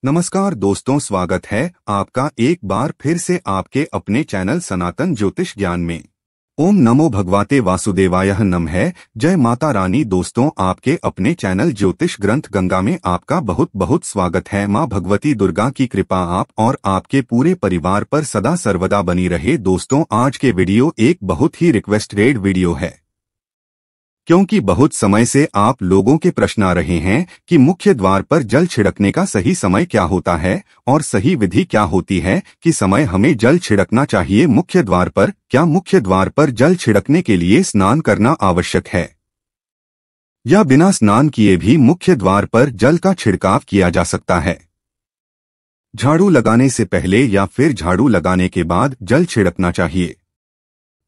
नमस्कार दोस्तों, स्वागत है आपका एक बार फिर से आपके अपने चैनल सनातन ज्योतिष ज्ञान में। ओम नमो भगवते वासुदेवाय नमः। जय माता रानी। दोस्तों, आपके अपने चैनल ज्योतिष ग्रंथ गंगा में आपका बहुत बहुत स्वागत है। माँ भगवती दुर्गा की कृपा आप और आपके पूरे परिवार पर सदा सर्वदा बनी रहे। दोस्तों, आज के वीडियो एक बहुत ही रिक्वेस्टेड वीडियो है, क्योंकि बहुत समय से आप लोगों के प्रश्न आ रहे हैं कि मुख्य द्वार पर जल छिड़कने का सही समय क्या होता है और सही विधि क्या होती है कि समय हमें जल छिड़कना चाहिए मुख्य द्वार पर। क्या मुख्य द्वार पर जल छिड़कने के लिए स्नान करना आवश्यक है या बिना स्नान किए भी मुख्य द्वार पर जल का छिड़काव किया जा सकता है? झाड़ू लगाने से पहले या फिर झाड़ू लगाने के बाद जल छिड़कना चाहिए?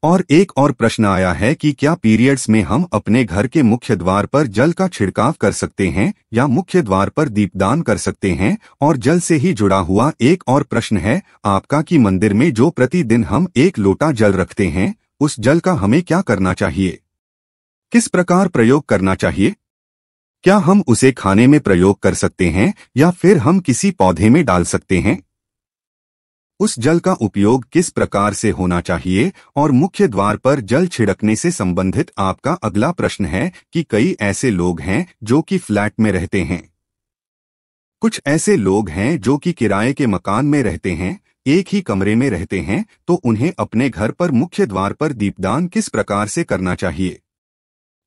और एक और प्रश्न आया है कि क्या पीरियड्स में हम अपने घर के मुख्य द्वार पर जल का छिड़काव कर सकते हैं या मुख्य द्वार पर दीपदान कर सकते हैं? और जल से ही जुड़ा हुआ एक और प्रश्न है आपका कि मंदिर में जो प्रतिदिन हम 1 लोटा जल रखते हैं, उस जल का हमें क्या करना चाहिए, किस प्रकार प्रयोग करना चाहिए? क्या हम उसे खाने में प्रयोग कर सकते हैं या फिर हम किसी पौधे में डाल सकते हैं? उस जल का उपयोग किस प्रकार से होना चाहिए? और मुख्य द्वार पर जल छिड़कने से संबंधित आपका अगला प्रश्न है कि कई ऐसे लोग हैं जो कि फ्लैट में रहते हैं, कुछ ऐसे लोग हैं जो कि किराए के मकान में रहते हैं, एक ही कमरे में रहते हैं, तो उन्हें अपने घर पर मुख्य द्वार पर दीपदान किस प्रकार से करना चाहिए?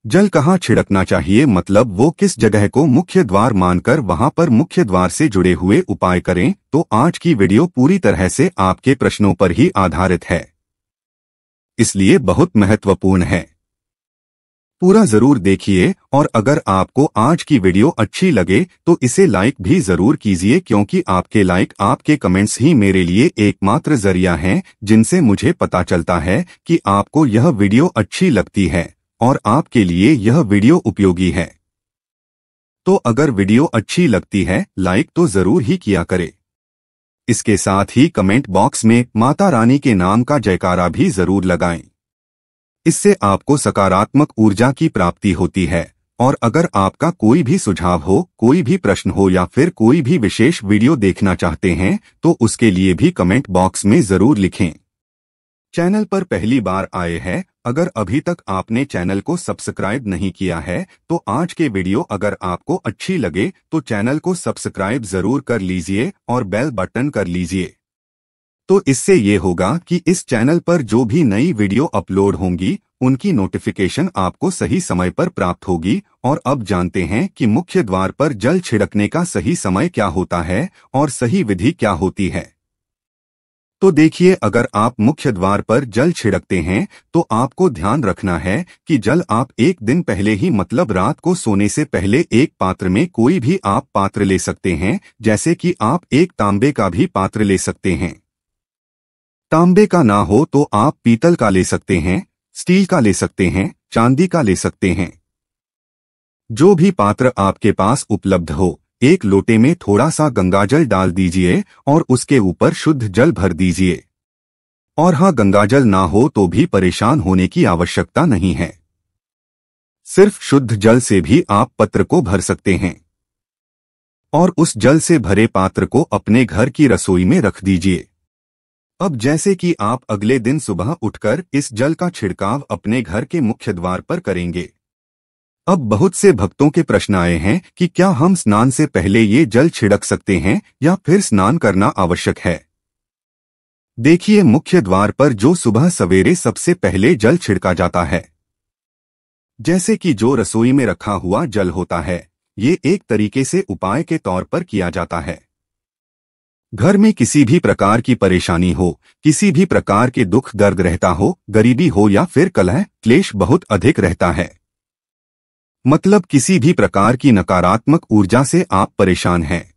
जल कहाँ छिड़कना चाहिए, मतलब वो किस जगह को मुख्य द्वार मानकर वहां पर मुख्य द्वार से जुड़े हुए उपाय करें? तो आज की वीडियो पूरी तरह से आपके प्रश्नों पर ही आधारित है, इसलिए बहुत महत्वपूर्ण है। पूरा जरूर देखिए और अगर आपको आज की वीडियो अच्छी लगे तो इसे लाइक भी जरूर कीजिए, क्योंकि आपके लाइक, आपके कमेंट्स ही मेरे लिए एकमात्र जरिया हैं जिनसे मुझे पता चलता है कि आपको यह वीडियो अच्छी लगती है और आपके लिए यह वीडियो उपयोगी है। तो अगर वीडियो अच्छी लगती है लाइक तो जरूर ही किया करे। इसके साथ ही कमेंट बॉक्स में माता रानी के नाम का जयकारा भी जरूर लगाएं। इससे आपको सकारात्मक ऊर्जा की प्राप्ति होती है। और अगर आपका कोई भी सुझाव हो, कोई भी प्रश्न हो या फिर कोई भी विशेष वीडियो देखना चाहते हैं तो उसके लिए भी कमेंट बॉक्स में जरूर लिखें। चैनल पर पहली बार आए हैं, अगर अभी तक आपने चैनल को सब्सक्राइब नहीं किया है तो आज के वीडियो अगर आपको अच्छी लगे तो चैनल को सब्सक्राइब जरूर कर लीजिए और बेल बटन कर लीजिए। तो इससे ये होगा कि इस चैनल पर जो भी नई वीडियो अपलोड होंगी उनकी नोटिफिकेशन आपको सही समय पर प्राप्त होगी। और अब जानते हैं कि मुख्य द्वार पर जल छिड़कने का सही समय क्या होता है और सही विधि क्या होती है। तो देखिए, अगर आप मुख्य द्वार पर जल छिड़कते हैं तो आपको ध्यान रखना है कि जल आप एक दिन पहले ही, मतलब रात को सोने से पहले, एक पात्र में, कोई भी आप पात्र ले सकते हैं, जैसे कि आप एक तांबे का भी पात्र ले सकते हैं। तांबे का ना हो तो आप पीतल का ले सकते हैं, स्टील का ले सकते हैं, चांदी का ले सकते हैं। जो भी पात्र आपके पास उपलब्ध हो, एक लोटे में थोड़ा सा गंगाजल डाल दीजिए और उसके ऊपर शुद्ध जल भर दीजिए। और हाँ, गंगाजल ना हो तो भी परेशान होने की आवश्यकता नहीं है, सिर्फ शुद्ध जल से भी आप पत्र को भर सकते हैं। और उस जल से भरे पात्र को अपने घर की रसोई में रख दीजिए। अब जैसे कि आप अगले दिन सुबह उठकर इस जल का छिड़काव अपने घर के मुख्य द्वार पर करेंगे। अब बहुत से भक्तों के प्रश्न आए हैं कि क्या हम स्नान से पहले ये जल छिड़क सकते हैं या फिर स्नान करना आवश्यक है? देखिए, मुख्य द्वार पर जो सुबह सवेरे सबसे पहले जल छिड़का जाता है, जैसे कि जो रसोई में रखा हुआ जल होता है, ये एक तरीके से उपाय के तौर पर किया जाता है। घर में किसी भी प्रकार की परेशानी हो, किसी भी प्रकार के दुख दर्द रहता हो, गरीबी हो या फिर कलह क्लेश बहुत अधिक रहता है, मतलब किसी भी प्रकार की नकारात्मक ऊर्जा से आप परेशान हैं,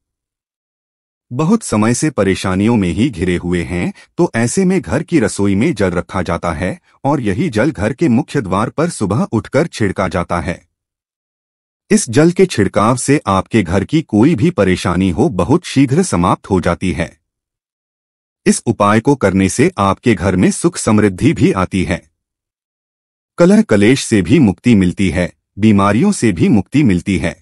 बहुत समय से परेशानियों में ही घिरे हुए हैं, तो ऐसे में घर की रसोई में जल रखा जाता है और यही जल घर के मुख्य द्वार पर सुबह उठकर छिड़का जाता है। इस जल के छिड़काव से आपके घर की कोई भी परेशानी हो बहुत शीघ्र समाप्त हो जाती है। इस उपाय को करने से आपके घर में सुख समृद्धि भी आती है, कलह कलेश से भी मुक्ति मिलती है, बीमारियों से भी मुक्ति मिलती है।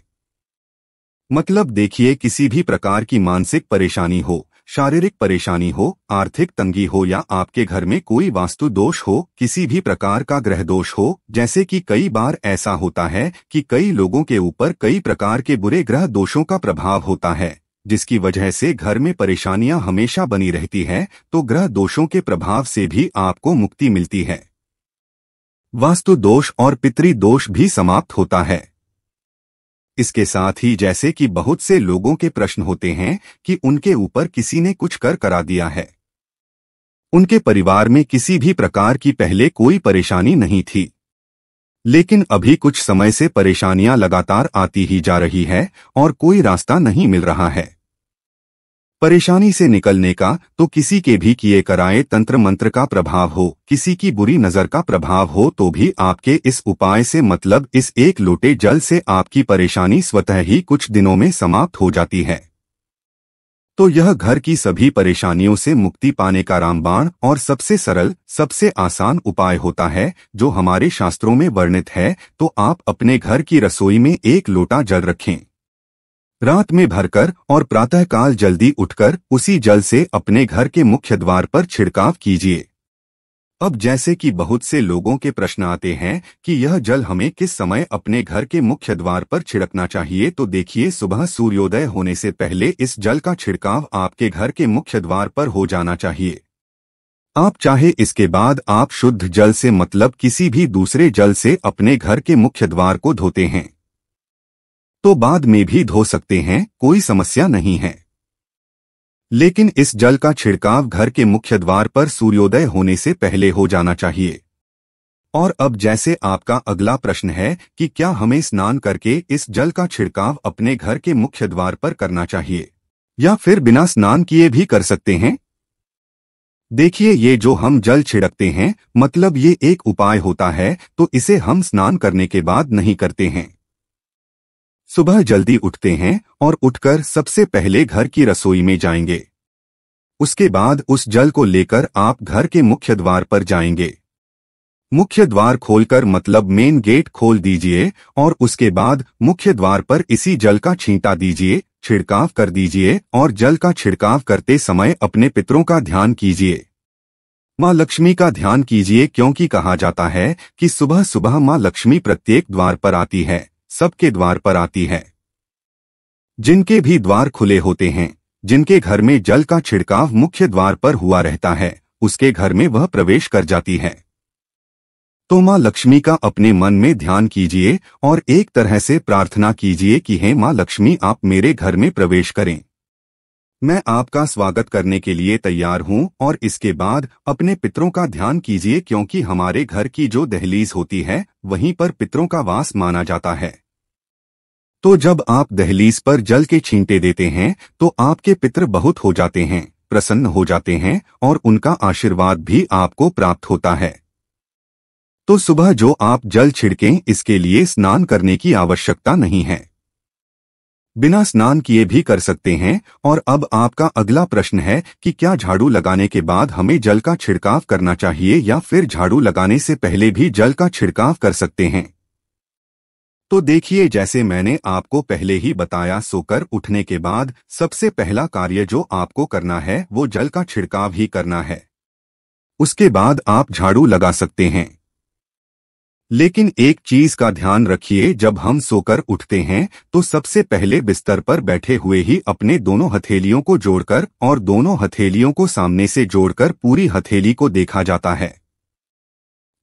मतलब देखिए, किसी भी प्रकार की मानसिक परेशानी हो, शारीरिक परेशानी हो, आर्थिक तंगी हो या आपके घर में कोई वास्तु दोष हो, किसी भी प्रकार का ग्रह दोष हो, जैसे कि कई बार ऐसा होता है कि कई लोगों के ऊपर कई प्रकार के बुरे ग्रह दोषों का प्रभाव होता है, जिसकी वजह से घर में परेशानियां हमेशा बनी रहती है, तो ग्रह दोषों के प्रभाव से भी आपको मुक्ति मिलती है। वास्तु दोष और पितृ दोष भी समाप्त होता है। इसके साथ ही जैसे कि बहुत से लोगों के प्रश्न होते हैं कि उनके ऊपर किसी ने कुछ कर करा दिया है, उनके परिवार में किसी भी प्रकार की पहले कोई परेशानी नहीं थी, लेकिन अभी कुछ समय से परेशानियां लगातार आती ही जा रही है और कोई रास्ता नहीं मिल रहा है। परेशानी से निकलने का तो किसी के भी किए कराए तंत्र मंत्र का प्रभाव हो, किसी की बुरी नजर का प्रभाव हो, तो भी आपके इस उपाय से मतलब इस एक लोटे जल से आपकी परेशानी स्वतः ही कुछ दिनों में समाप्त हो जाती है। तो यह घर की सभी परेशानियों से मुक्ति पाने का रामबाण और सबसे सरल, सबसे आसान उपाय होता है, जो हमारे शास्त्रों में वर्णित है। तो आप अपने घर की रसोई में एक लोटा जल रखें, रात में भरकर और प्रातःकाल जल्दी उठकर उसी जल से अपने घर के मुख्य द्वार पर छिड़काव कीजिए। अब जैसे कि बहुत से लोगों के प्रश्न आते हैं कि यह जल हमें किस समय अपने घर के मुख्य द्वार पर छिड़कना चाहिए, तो देखिए, सुबह सूर्योदय होने से पहले इस जल का छिड़काव आपके घर के मुख्य द्वार पर हो जाना चाहिए। आप चाहे इसके बाद आप शुद्ध जल से मतलब किसी भी दूसरे जल से अपने घर के मुख्य द्वार को धोते हैं तो बाद में भी धो सकते हैं, कोई समस्या नहीं है। लेकिन इस जल का छिड़काव घर के मुख्य द्वार पर सूर्योदय होने से पहले हो जाना चाहिए। और अब जैसे आपका अगला प्रश्न है कि क्या हमें स्नान करके इस जल का छिड़काव अपने घर के मुख्य द्वार पर करना चाहिए या फिर बिना स्नान किए भी कर सकते हैं? देखिए, ये जो हम जल छिड़कते हैं मतलब ये एक उपाय होता है, तो इसे हम स्नान करने के बाद नहीं करते हैं। सुबह जल्दी उठते हैं और उठकर सबसे पहले घर की रसोई में जाएंगे। उसके बाद उस जल को लेकर आप घर के मुख्य द्वार पर जाएंगे। मुख्य द्वार खोलकर मतलब मेन गेट खोल दीजिए और उसके बाद मुख्य द्वार पर इसी जल का छींटा दीजिए, छिड़काव कर दीजिए और जल का छिड़काव करते समय अपने पितरों का ध्यान कीजिए। माँ लक्ष्मी का ध्यान कीजिए, क्योंकि कहा जाता है कि सुबह सुबह माँ लक्ष्मी प्रत्येक द्वार पर आती है, सबके द्वार पर आती है। जिनके भी द्वार खुले होते हैं, जिनके घर में जल का छिड़काव मुख्य द्वार पर हुआ रहता है, उसके घर में वह प्रवेश कर जाती है। तो माँ लक्ष्मी का अपने मन में ध्यान कीजिए और एक तरह से प्रार्थना कीजिए कि हे माँ लक्ष्मी, आप मेरे घर में प्रवेश करें, मैं आपका स्वागत करने के लिए तैयार हूं। और इसके बाद अपने पितरों का ध्यान कीजिए, क्योंकि हमारे घर की जो दहलीज होती है वहीं पर पितरों का वास माना जाता है। तो जब आप दहलीज पर जल के छींटे देते हैं तो आपके पितर बहुत हो जाते हैं, प्रसन्न हो जाते हैं और उनका आशीर्वाद भी आपको प्राप्त होता है। तो सुबह जो आप जल छिड़कें, इसके लिए स्नान करने की आवश्यकता नहीं है, बिना स्नान किए भी कर सकते हैं। और अब आपका अगला प्रश्न है कि क्या झाड़ू लगाने के बाद हमें जल का छिड़काव करना चाहिए या फिर झाड़ू लगाने से पहले भी जल का छिड़काव कर सकते हैं? तो देखिए, जैसे मैंने आपको पहले ही बताया, सोकर उठने के बाद सबसे पहला कार्य जो आपको करना है वो जल का छिड़काव ही करना है। उसके बाद आप झाड़ू लगा सकते हैं। लेकिन एक चीज का ध्यान रखिए, जब हम सोकर उठते हैं तो सबसे पहले बिस्तर पर बैठे हुए ही अपने दोनों हथेलियों को जोड़कर और दोनों हथेलियों को सामने से जोड़कर पूरी हथेली को देखा जाता है।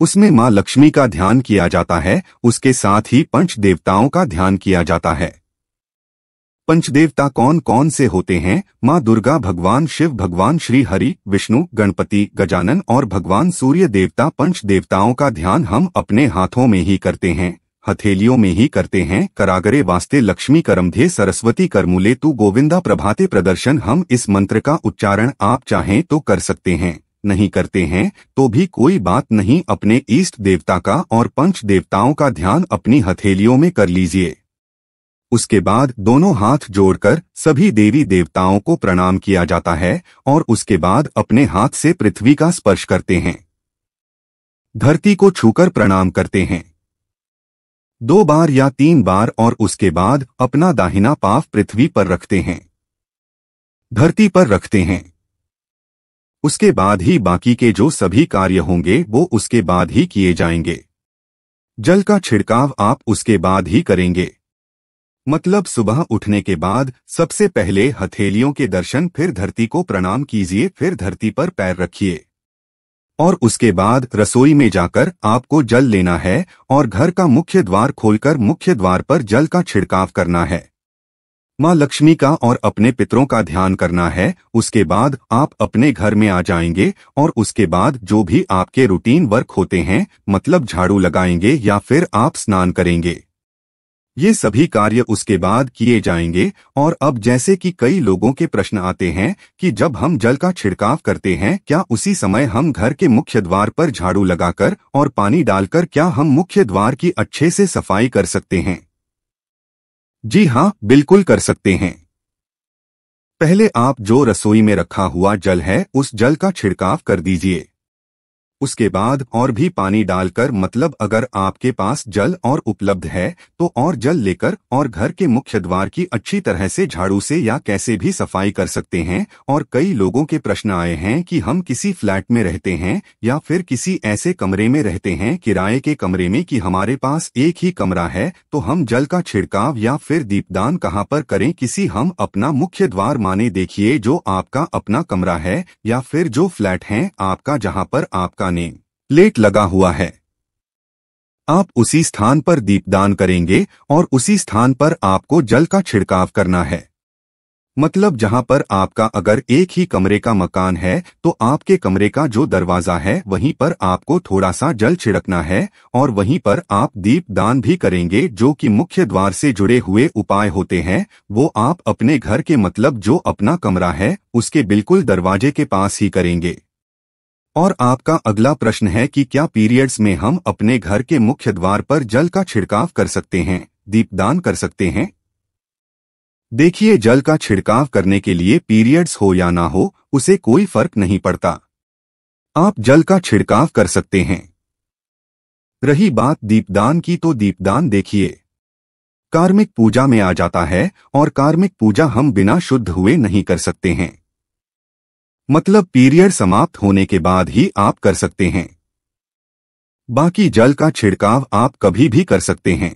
उसमें माँ लक्ष्मी का ध्यान किया जाता है, उसके साथ ही पंच देवताओं का ध्यान किया जाता है। पंचदेवता कौन कौन से होते हैं? माँ दुर्गा, भगवान शिव, भगवान श्री हरि, विष्णु, गणपति, गजानन और भगवान सूर्य देवता। पंच देवताओं का ध्यान हम अपने हाथों में ही करते हैं, हथेलियों में ही करते हैं। करागरे वास्ते लक्ष्मी करमधे सरस्वती करमूले तू गोविंदा प्रभाते प्रदर्शन। हम इस मंत्र का उच्चारण आप चाहें तो कर सकते हैं, नहीं करते हैं तो भी कोई बात नहीं। अपने इष्ट देवता का और पंच देवताओं का ध्यान अपनी हथेलियों में कर लीजिए। उसके बाद दोनों हाथ जोड़कर सभी देवी देवताओं को प्रणाम किया जाता है और उसके बाद अपने हाथ से पृथ्वी का स्पर्श करते हैं, धरती को छूकर प्रणाम करते हैं। 2 बार या 3 बार और उसके बाद अपना दाहिना पाँव पृथ्वी पर रखते हैं, धरती पर रखते हैं। उसके बाद ही बाकी के जो सभी कार्य होंगे वो उसके बाद ही किए जाएंगे। जल का छिड़काव आप उसके बाद ही करेंगे। मतलब सुबह उठने के बाद सबसे पहले हथेलियों के दर्शन, फिर धरती को प्रणाम कीजिए, फिर धरती पर पैर रखिए और उसके बाद रसोई में जाकर आपको जल लेना है और घर का मुख्य द्वार खोलकर मुख्य द्वार पर जल का छिड़काव करना है। माँ लक्ष्मी का और अपने पितरों का ध्यान करना है। उसके बाद आप अपने घर में आ जाएंगे और उसके बाद जो भी आपके रूटीन वर्क होते हैं, मतलब झाड़ू लगाएंगे या फिर आप स्नान करेंगे, ये सभी कार्य उसके बाद किए जाएंगे। और अब जैसे कि कई लोगों के प्रश्न आते हैं कि जब हम जल का छिड़काव करते हैं क्या उसी समय हम घर के मुख्य द्वार पर झाड़ू लगाकर और पानी डालकर क्या हम मुख्य द्वार की अच्छे से सफाई कर सकते हैं? जी हाँ, बिल्कुल कर सकते हैं। पहले आप जो रसोई में रखा हुआ जल है उस जल का छिड़काव कर दीजिए। उसके बाद और भी पानी डालकर, मतलब अगर आपके पास जल और उपलब्ध है तो और जल लेकर और घर के मुख्य द्वार की अच्छी तरह से झाड़ू से या कैसे भी सफाई कर सकते हैं। और कई लोगों के प्रश्न आए हैं कि हम किसी फ्लैट में रहते हैं या फिर किसी ऐसे कमरे में रहते हैं किराए के कमरे में कि हमारे पास एक ही कमरा है, तो हम जल का छिड़काव या फिर दीपदान कहाँ पर करें? किसी हम अपना मुख्य द्वार माने देखिए जो आपका अपना कमरा है या फिर जो फ्लैट है आपका जहाँ पर आपका नेम प्लेट लगा हुआ है, आप उसी स्थान पर दीपदान करेंगे और उसी स्थान पर आपको जल का छिड़काव करना है। मतलब जहां पर आपका अगर एक ही कमरे का मकान है तो आपके कमरे का जो दरवाजा है वहीं पर आपको थोड़ा सा जल छिड़कना है और वहीं पर आप दीपदान भी करेंगे। जो कि मुख्य द्वार से जुड़े हुए उपाय होते हैं वो आप अपने घर के, मतलब जो अपना कमरा है उसके बिल्कुल दरवाजे के पास ही करेंगे। और आपका अगला प्रश्न है कि क्या पीरियड्स में हम अपने घर के मुख्य द्वार पर जल का छिड़काव कर सकते हैं, दीपदान कर सकते हैं? देखिए, जल का छिड़काव करने के लिए पीरियड्स हो या ना हो उसे कोई फर्क नहीं पड़ता, आप जल का छिड़काव कर सकते हैं। रही बात दीपदान की, तो दीपदान देखिए कार्मिक पूजा में आ जाता है और कार्मिक पूजा हम बिना शुद्ध हुए नहीं कर सकते हैं। मतलब पीरियड समाप्त होने के बाद ही आप कर सकते हैं। बाकी जल का छिड़काव आप कभी भी कर सकते हैं,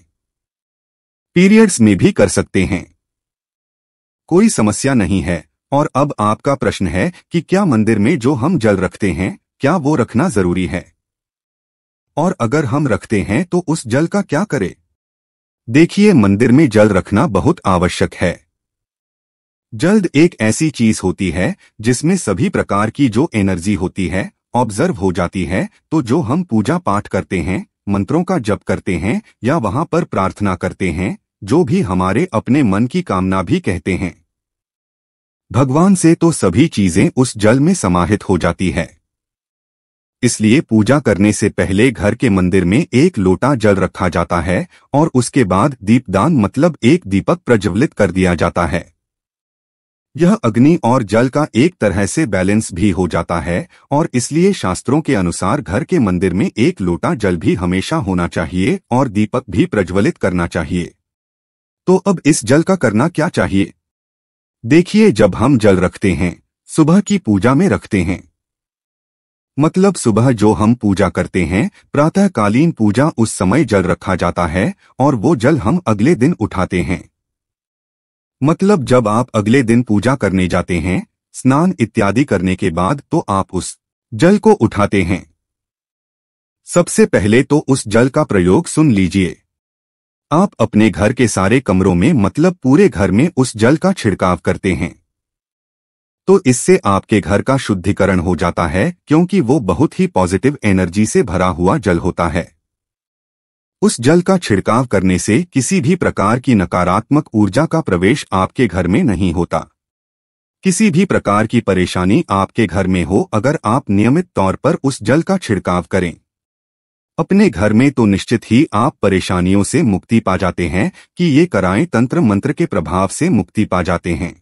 पीरियड्स में भी कर सकते हैं, कोई समस्या नहीं है। और अब आपका प्रश्न है कि क्या मंदिर में जो हम जल रखते हैं क्या वो रखना जरूरी है, और अगर हम रखते हैं तो उस जल का क्या करें? देखिए, मंदिर में जल रखना बहुत आवश्यक है। जल एक ऐसी चीज होती है जिसमें सभी प्रकार की जो एनर्जी होती है ऑब्जर्व हो जाती है। तो जो हम पूजा पाठ करते हैं, मंत्रों का जप करते हैं या वहां पर प्रार्थना करते हैं, जो भी हमारे अपने मन की कामना भी कहते हैं भगवान से, तो सभी चीजें उस जल में समाहित हो जाती है। इसलिए पूजा करने से पहले घर के मंदिर में एक लोटा जल रखा जाता है और उसके बाद दीपदान, मतलब एक दीपक प्रज्वलित कर दिया जाता है। यह अग्नि और जल का एक तरह से बैलेंस भी हो जाता है और इसलिए शास्त्रों के अनुसार घर के मंदिर में एक लोटा जल भी हमेशा होना चाहिए और दीपक भी प्रज्वलित करना चाहिए। तो अब इस जल का करना क्या चाहिए? देखिए, जब हम जल रखते हैं सुबह की पूजा में रखते हैं, मतलब सुबह जो हम पूजा करते हैं प्रातःकालीन पूजा, उस समय जल रखा जाता है और वो जल हम अगले दिन उठाते हैं। मतलब जब आप अगले दिन पूजा करने जाते हैं स्नान इत्यादि करने के बाद, तो आप उस जल को उठाते हैं। सबसे पहले तो उस जल का प्रयोग सुन लीजिए। आप अपने घर के सारे कमरों में, मतलब पूरे घर में उस जल का छिड़काव करते हैं, तो इससे आपके घर का शुद्धिकरण हो जाता है क्योंकि वो बहुत ही पॉजिटिव एनर्जी से भरा हुआ जल होता है। उस जल का छिड़काव करने से किसी भी प्रकार की नकारात्मक ऊर्जा का प्रवेश आपके घर में नहीं होता। किसी भी प्रकार की परेशानी आपके घर में हो, अगर आप नियमित तौर पर उस जल का छिड़काव करें अपने घर में, तो निश्चित ही आप परेशानियों से मुक्ति पा जाते हैं कि ये कराएं, तंत्र मंत्र के प्रभाव से मुक्ति पा जाते हैं।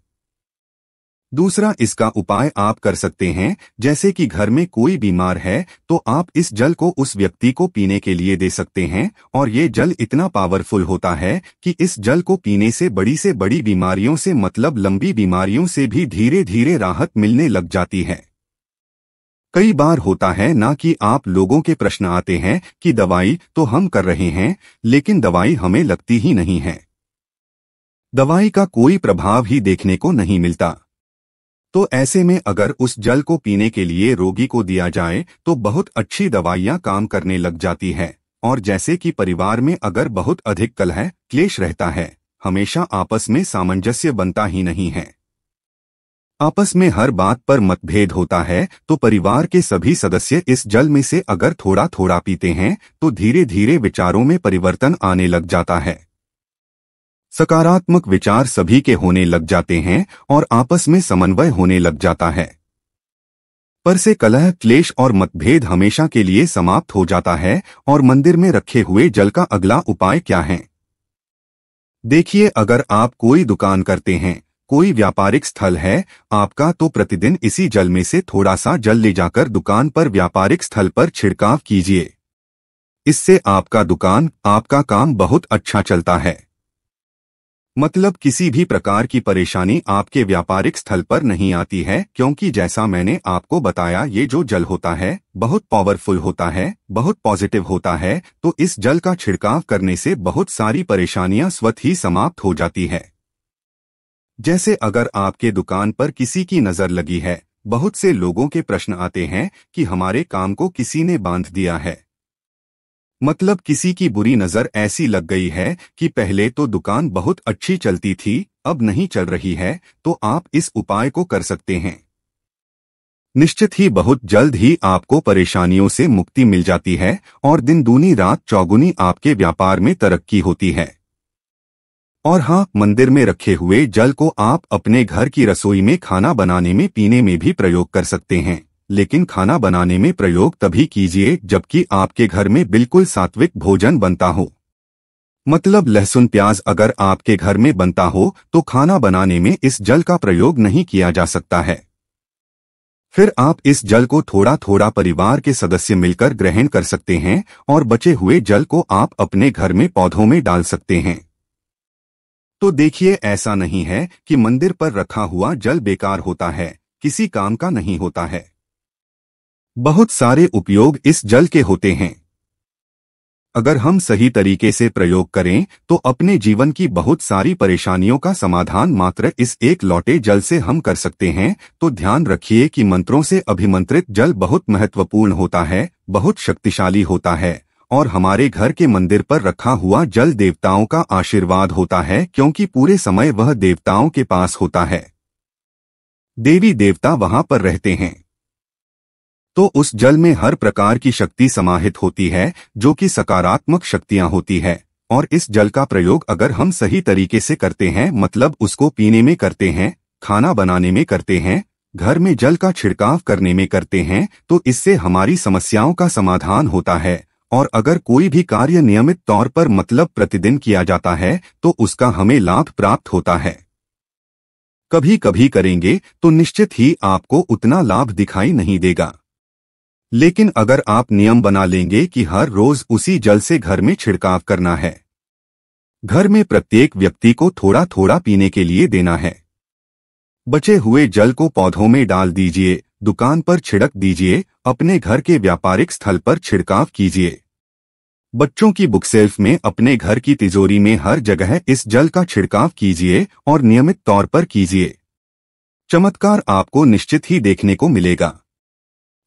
दूसरा इसका उपाय आप कर सकते हैं, जैसे कि घर में कोई बीमार है तो आप इस जल को उस व्यक्ति को पीने के लिए दे सकते हैं, और ये जल इतना पावरफुल होता है कि इस जल को पीने से बड़ी बीमारियों से मतलब लंबी बीमारियों से भी धीरे धीरे राहत मिलने लग जाती है। कई बार होता है ना कि आप लोगों के प्रश्न आते हैं कि दवाई तो हम कर रहे हैं, लेकिन दवाई हमें लगती ही नहीं है, दवाई का कोई प्रभाव ही देखने को नहीं मिलता। तो ऐसे में अगर उस जल को पीने के लिए रोगी को दिया जाए तो बहुत अच्छी दवाइयां काम करने लग जाती है। और जैसे कि परिवार में अगर बहुत अधिक कलह क्लेश रहता है, हमेशा आपस में सामंजस्य बनता ही नहीं है, आपस में हर बात पर मतभेद होता है, तो परिवार के सभी सदस्य इस जल में से अगर थोड़ा थोड़ा पीते हैं तो धीरे धीरे विचारों में परिवर्तन आने लग जाता है, सकारात्मक विचार सभी के होने लग जाते हैं और आपस में समन्वय होने लग जाता है। पर से कलह क्लेश और मतभेद हमेशा के लिए समाप्त हो जाता है। और मंदिर में रखे हुए जल का अगला उपाय क्या है? देखिए, अगर आप कोई दुकान करते हैं, कोई व्यापारिक स्थल है आपका, तो प्रतिदिन इसी जल में से थोड़ा सा जल ले जाकर दुकान पर व्यापारिक स्थल पर छिड़काव कीजिए। इससे आपका दुकान आपका काम बहुत अच्छा चलता है, मतलब किसी भी प्रकार की परेशानी आपके व्यापारिक स्थल पर नहीं आती है, क्योंकि जैसा मैंने आपको बताया ये जो जल होता है बहुत पावरफुल होता है, बहुत पॉजिटिव होता है। तो इस जल का छिड़काव करने से बहुत सारी परेशानियां स्वतः ही समाप्त हो जाती है। जैसे अगर आपके दुकान पर किसी की नजर लगी है, बहुत से लोगों के प्रश्न आते हैं कि हमारे काम को किसी ने बांध दिया है, मतलब किसी की बुरी नजर ऐसी लग गई है कि पहले तो दुकान बहुत अच्छी चलती थी, अब नहीं चल रही है, तो आप इस उपाय को कर सकते हैं। निश्चित ही बहुत जल्द ही आपको परेशानियों से मुक्ति मिल जाती है और दिन दूनी रात चौगुनी आपके व्यापार में तरक्की होती है। और हाँ, मंदिर में रखे हुए जल को आप अपने घर की रसोई में खाना बनाने में पीने में भी प्रयोग कर सकते हैं, लेकिन खाना बनाने में प्रयोग तभी कीजिए जबकि आपके घर में बिल्कुल सात्विक भोजन बनता हो, मतलब लहसुन प्याज अगर आपके घर में बनता हो तो खाना बनाने में इस जल का प्रयोग नहीं किया जा सकता है। फिर आप इस जल को थोड़ा थोड़ा परिवार के सदस्य मिलकर ग्रहण कर सकते हैं और बचे हुए जल को आप अपने घर में पौधों में डाल सकते हैं। तो देखिए, ऐसा नहीं है कि मंदिर पर रखा हुआ जल बेकार होता है, किसी काम का नहीं होता है, बहुत सारे उपयोग इस जल के होते हैं। अगर हम सही तरीके से प्रयोग करें तो अपने जीवन की बहुत सारी परेशानियों का समाधान मात्र इस एक लौटे जल से हम कर सकते हैं। तो ध्यान रखिए कि मंत्रों से अभिमंत्रित जल बहुत महत्वपूर्ण होता है, बहुत शक्तिशाली होता है, और हमारे घर के मंदिर पर रखा हुआ जल देवताओं का आशीर्वाद होता है, क्योंकि पूरे समय वह देवताओं के पास होता है, देवी देवता वहां पर रहते हैं। तो उस जल में हर प्रकार की शक्ति समाहित होती है जो कि सकारात्मक शक्तियां होती है। और इस जल का प्रयोग अगर हम सही तरीके से करते हैं, मतलब उसको पीने में करते हैं, खाना बनाने में करते हैं, घर में जल का छिड़काव करने में करते हैं, तो इससे हमारी समस्याओं का समाधान होता है। और अगर कोई भी कार्य नियमित तौर पर मतलब प्रतिदिन किया जाता है तो उसका हमें लाभ प्राप्त होता है। कभी कभी करेंगे तो निश्चित ही आपको उतना लाभ दिखाई नहीं देगा, लेकिन अगर आप नियम बना लेंगे कि हर रोज उसी जल से घर में छिड़काव करना है, घर में प्रत्येक व्यक्ति को थोड़ा थोड़ा पीने के लिए देना है, बचे हुए जल को पौधों में डाल दीजिए, दुकान पर छिड़क दीजिए, अपने घर के व्यापारिक स्थल पर छिड़काव कीजिए, बच्चों की बुक शेल्फ में, अपने घर की तिजोरी में, हर जगह इस जल का छिड़काव कीजिए और नियमित तौर पर कीजिए। चमत्कार आपको निश्चित ही देखने को मिलेगा।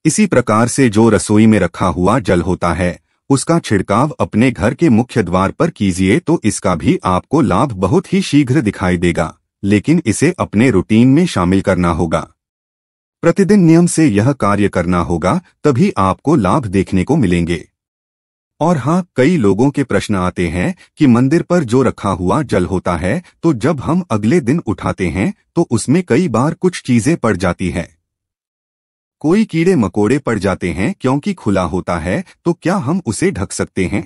इसी प्रकार से जो रसोई में रखा हुआ जल होता है उसका छिड़काव अपने घर के मुख्य द्वार पर कीजिए, तो इसका भी आपको लाभ बहुत ही शीघ्र दिखाई देगा, लेकिन इसे अपने रूटीन में शामिल करना होगा, प्रतिदिन नियम से यह कार्य करना होगा, तभी आपको लाभ देखने को मिलेंगे। और हाँ, कई लोगों के प्रश्न आते हैं कि मंदिर पर जो रखा हुआ जल होता है तो जब हम अगले दिन उठाते हैं तो उसमें कई बार कुछ चीजें पड़ जाती हैं, कोई कीड़े मकोड़े पड़ जाते हैं क्योंकि खुला होता है, तो क्या हम उसे ढक सकते हैं?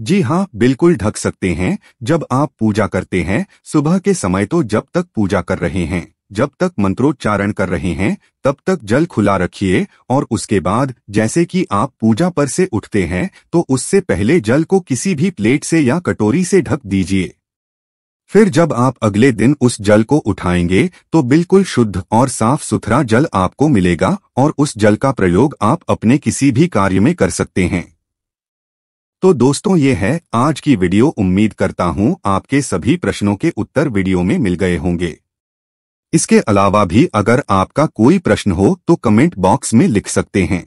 जी हाँ, बिल्कुल ढक सकते हैं। जब आप पूजा करते हैं सुबह के समय, तो जब तक पूजा कर रहे हैं जब तक मंत्रोच्चारण कर रहे हैं तब तक जल खुला रखिए और उसके बाद जैसे कि आप पूजा पर से उठते हैं तो उससे पहले जल को किसी भी प्लेट से या कटोरी से ढक दीजिए। फिर जब आप अगले दिन उस जल को उठाएंगे तो बिल्कुल शुद्ध और साफ सुथरा जल आपको मिलेगा और उस जल का प्रयोग आप अपने किसी भी कार्य में कर सकते हैं। तो दोस्तों, ये है आज की वीडियो। उम्मीद करता हूँ आपके सभी प्रश्नों के उत्तर वीडियो में मिल गए होंगे। इसके अलावा भी अगर आपका कोई प्रश्न हो तो कमेंट बॉक्स में लिख सकते हैं।